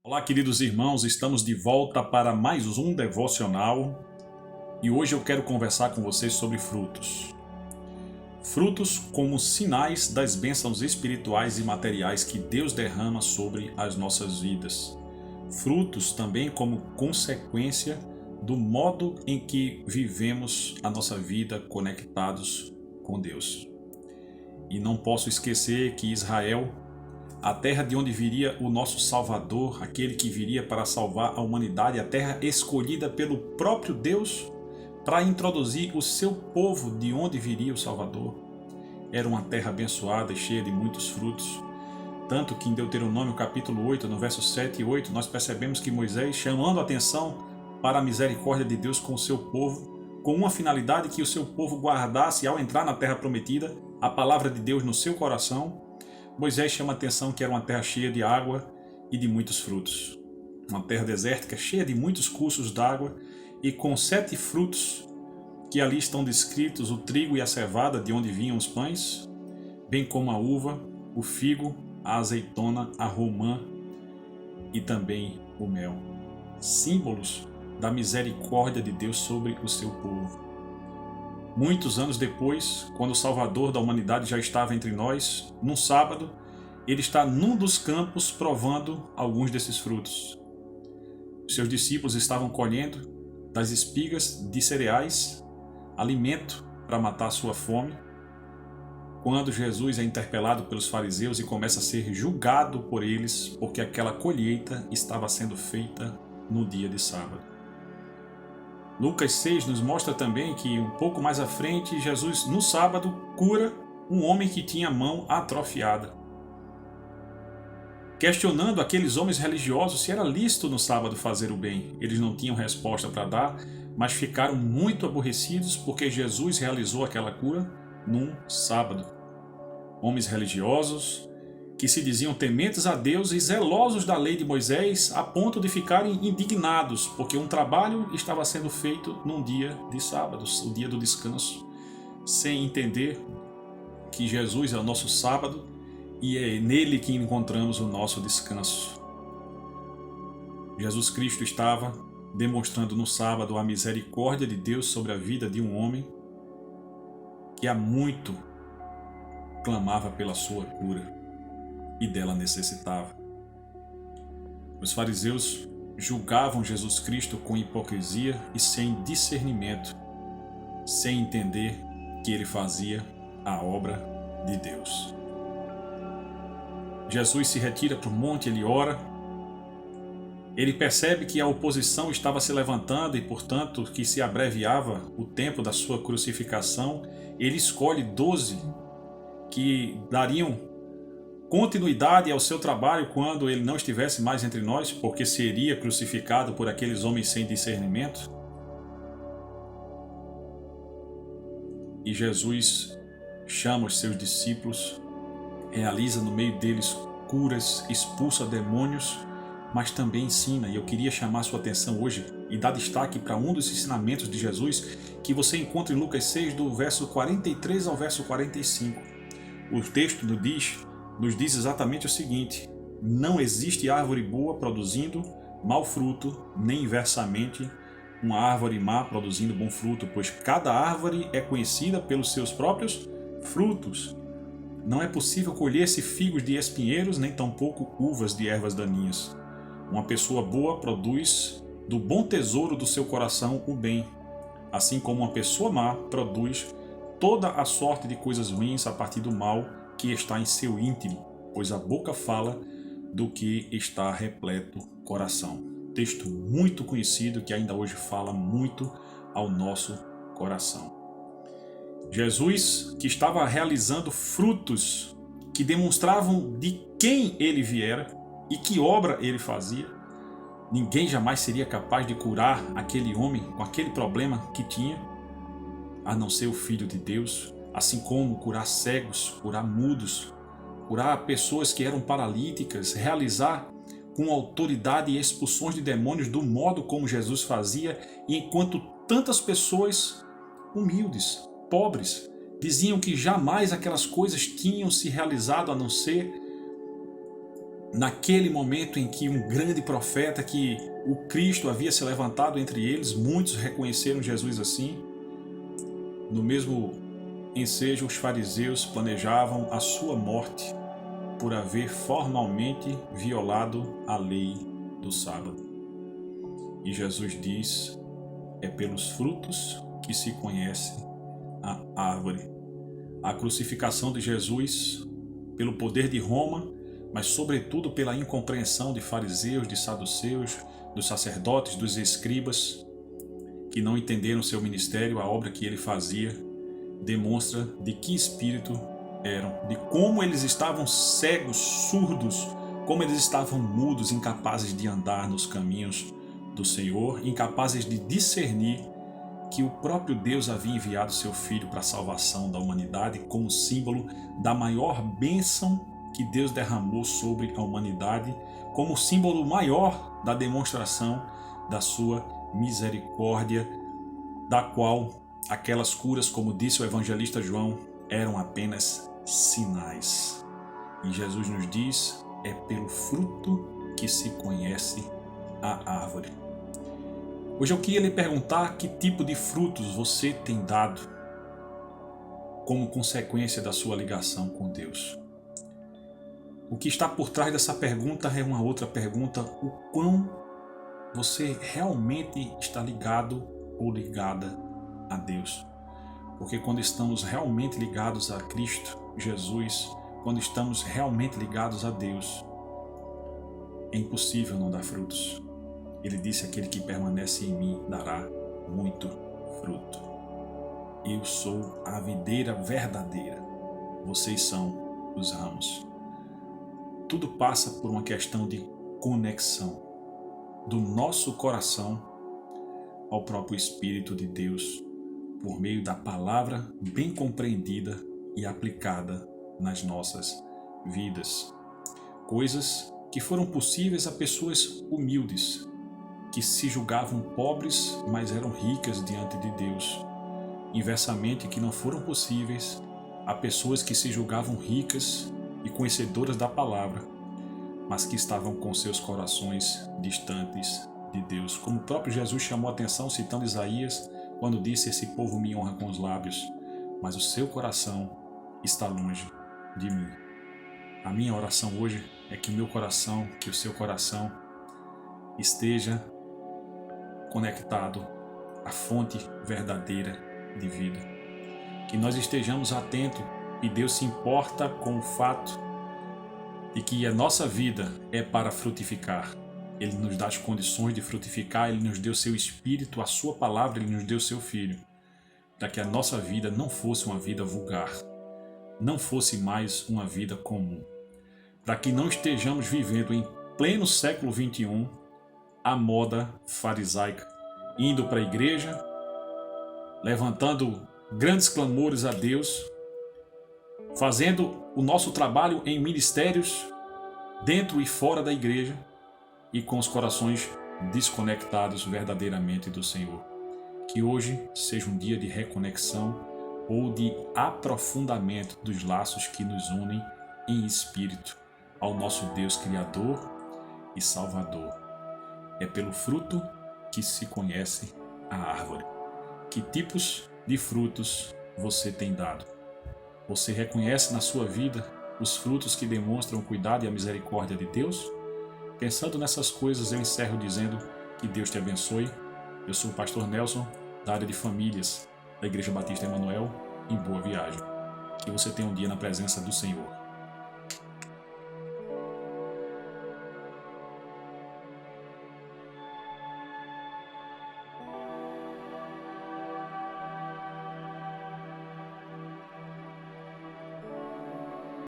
Olá, queridos irmãos, estamos de volta para mais um devocional e hoje eu quero conversar com vocês sobre frutos. Frutos como sinais das bênçãos espirituais e materiais que Deus derrama sobre as nossas vidas. Frutos também como consequência do modo em que vivemos a nossa vida conectados com Deus. E não posso esquecer que Israel, a terra de onde viria o nosso Salvador, aquele que viria para salvar a humanidade, a terra escolhida pelo próprio Deus para introduzir o seu povo de onde viria o Salvador. Era uma terra abençoada e cheia de muitos frutos. Tanto que em Deuteronômio capítulo 8, no verso 7 e 8, nós percebemos que Moisés, chamando a atenção para a misericórdia de Deus com o seu povo, com uma finalidade que o seu povo guardasse ao entrar na terra prometida, a palavra de Deus no seu coração, Moisés chama a atenção que era uma terra cheia de água e de muitos frutos. Uma terra desértica, cheia de muitos cursos d'água e com 7 frutos que ali estão descritos, o trigo e a cevada, de onde vinham os pães, bem como a uva, o figo, a azeitona, a romã e também o mel. Símbolos da misericórdia de Deus sobre o seu povo. Muitos anos depois, quando o Salvador da humanidade já estava entre nós, num sábado, ele está num dos campos provando alguns desses frutos. Os seus discípulos estavam colhendo das espigas de cereais, alimento para matar sua fome, quando Jesus é interpelado pelos fariseus e começa a ser julgado por eles, porque aquela colheita estava sendo feita no dia de sábado. Lucas 6 nos mostra também que um pouco mais à frente, Jesus no sábado cura um homem que tinha a mão atrofiada. Questionando aqueles homens religiosos se era lícito no sábado fazer o bem. Eles não tinham resposta para dar, mas ficaram muito aborrecidos porque Jesus realizou aquela cura num sábado. Homens religiosos que se diziam tementes a Deus e zelosos da lei de Moisés, a ponto de ficarem indignados, porque um trabalho estava sendo feito num dia de sábado, o dia do descanso, sem entender que Jesus é o nosso sábado e é nele que encontramos o nosso descanso. Jesus Cristo estava demonstrando no sábado a misericórdia de Deus sobre a vida de um homem que há muito clamava pela sua cura e dela necessitava. Os fariseus julgavam Jesus Cristo com hipocrisia e sem discernimento, sem entender que ele fazia a obra de Deus. Jesus se retira para o monte, ele ora, ele percebe que a oposição estava se levantando e, portanto, que se abreviava o tempo da sua crucificação. Ele escolhe 12 que dariam continuidade ao seu trabalho quando ele não estivesse mais entre nós, porque seria crucificado por aqueles homens sem discernimento. E Jesus chama os seus discípulos, realiza no meio deles curas, expulsa demônios, mas também ensina. E eu queria chamar a sua atenção hoje e dar destaque para um dos ensinamentos de Jesus que você encontra em Lucas 6, do verso 43 ao verso 45. O texto nos diz exatamente o seguinte: não existe árvore boa produzindo mau fruto, nem inversamente uma árvore má produzindo bom fruto, pois cada árvore é conhecida pelos seus próprios frutos. Não é possível colher-se figos de espinheiros, nem tampouco uvas de ervas daninhas. Uma pessoa boa produz do bom tesouro do seu coração o bem, assim como uma pessoa má produz toda a sorte de coisas ruins a partir do mal que está em seu íntimo, pois a boca fala do que está repleto o coração. Texto muito conhecido que ainda hoje fala muito ao nosso coração. Jesus, que estava realizando frutos que demonstravam de quem ele viera e que obra ele fazia, ninguém jamais seria capaz de curar aquele homem com aquele problema que tinha, a não ser o Filho de Deus, assim como curar cegos, curar mudos, curar pessoas que eram paralíticas, realizar com autoridade expulsões de demônios do modo como Jesus fazia, e enquanto tantas pessoas humildes, pobres, diziam que jamais aquelas coisas tinham se realizado a não ser naquele momento em que um grande profeta, que o Cristo havia se levantado entre eles, muitos reconheceram Jesus assim. No mesmo ensejo, os fariseus planejavam a sua morte por haver formalmente violado a lei do sábado. E Jesus diz: é pelos frutos que se conhece a árvore. A crucificação de Jesus, pelo poder de Roma, mas sobretudo pela incompreensão de fariseus, de saduceus, dos sacerdotes, dos escribas, que não entenderam seu ministério, a obra que ele fazia, demonstra de que espírito eram, de como eles estavam cegos, surdos, como eles estavam mudos, incapazes de andar nos caminhos do Senhor, incapazes de discernir que o próprio Deus havia enviado seu Filho para a salvação da humanidade como símbolo da maior bênção que Deus derramou sobre a humanidade, como símbolo maior da demonstração da sua misericórdia, da qual aquelas curas, como disse o evangelista João, eram apenas sinais. E Jesus nos diz: é pelo fruto que se conhece a árvore. Hoje eu queria lhe perguntar que tipo de frutos você tem dado como consequência da sua ligação com Deus. O que está por trás dessa pergunta é uma outra pergunta: o quão você realmente está ligado ou ligada a Deus? Porque quando estamos realmente ligados a Cristo Jesus, quando estamos realmente ligados a Deus, é impossível não dar frutos. Ele disse: aquele que permanece em mim dará muito fruto. Eu sou a videira verdadeira, vocês são os ramos. Tudo passa por uma questão de conexão do nosso coração ao próprio Espírito de Deus, por meio da palavra bem compreendida e aplicada nas nossas vidas. Coisas que foram possíveis a pessoas humildes, que se julgavam pobres, mas eram ricas diante de Deus. Inversamente, que não foram possíveis a pessoas que se julgavam ricas e conhecedoras da palavra, mas que estavam com seus corações distantes de Deus. Como o próprio Jesus chamou a atenção, citando Isaías, quando disse: esse povo me honra com os lábios, mas o seu coração está longe de mim. A minha oração hoje é que o meu coração, que o seu coração esteja conectado à fonte verdadeira de vida. Que nós estejamos atentos e Deus se importa com o fato de que a nossa vida é para frutificar. Ele nos dá as condições de frutificar, Ele nos deu seu Espírito, a sua palavra, Ele nos deu seu Filho, para que a nossa vida não fosse uma vida vulgar, não fosse mais uma vida comum, para que não estejamos vivendo em pleno século XXI a moda farisaica, indo para a igreja, levantando grandes clamores a Deus, fazendo o nosso trabalho em ministérios dentro e fora da igreja e com os corações desconectados verdadeiramente do Senhor. Que hoje seja um dia de reconexão ou de aprofundamento dos laços que nos unem em espírito ao nosso Deus Criador e Salvador. É pelo fruto que se conhece a árvore. Que tipos de frutos você tem dado? Você reconhece na sua vida os frutos que demonstram o cuidado e a misericórdia de Deus? Pensando nessas coisas, eu encerro dizendo que Deus te abençoe. Eu sou o pastor Nelson, da área de famílias da Igreja Batista Emanuel, em Boa Viagem. Que você tenha um dia na presença do Senhor.